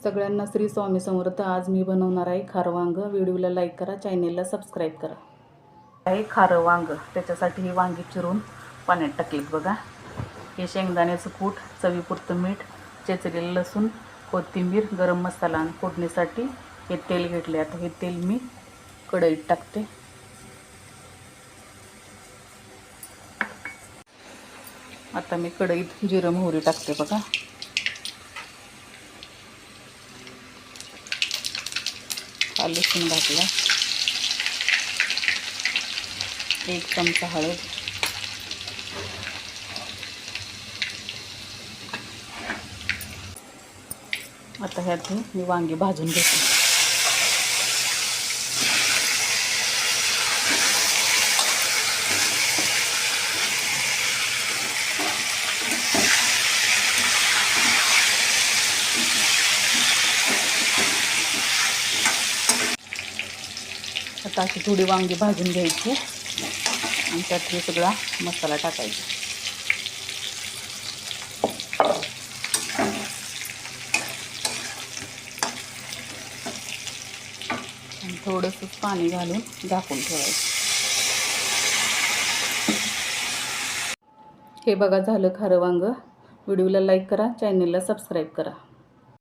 सगळ्यांना श्री स्वामी समर्थ। आज मी बनवणार आहे खारं वांग। व्हिडिओला लाईक करा, चॅनेलला सबस्क्राईब करा। आहे खारं वांग, त्याच्यासाठी ही वांगी चिरून पाण्यात टाकलीत बघा। हे शेंगदाण्याचं कूट, चवीपुरतं मीठ, चेचलेलं लसूण, कोथिंबीर, गरम मसाला आणि फोडणीसाठी हे तेल घेतले। आता हे तेल मी कढईत टाकते। आता मी कढईत जिरं मोहरी टाकते बघा। लसूण घातला, 1 चमचा हळद, आता ह्यात मी वांगी भाजून घेते। आता अशी थोडी वांगी भाजून घ्यायची आणि त्यात हे सगळा मसाला टाकायचा। आणि थोडंसं पाणी घालून झाकून ठेवायचं। हे बघा झालं खारं वांग। व्हिडिओला लाईक करा, चॅनेलला सबस्क्राईब करा।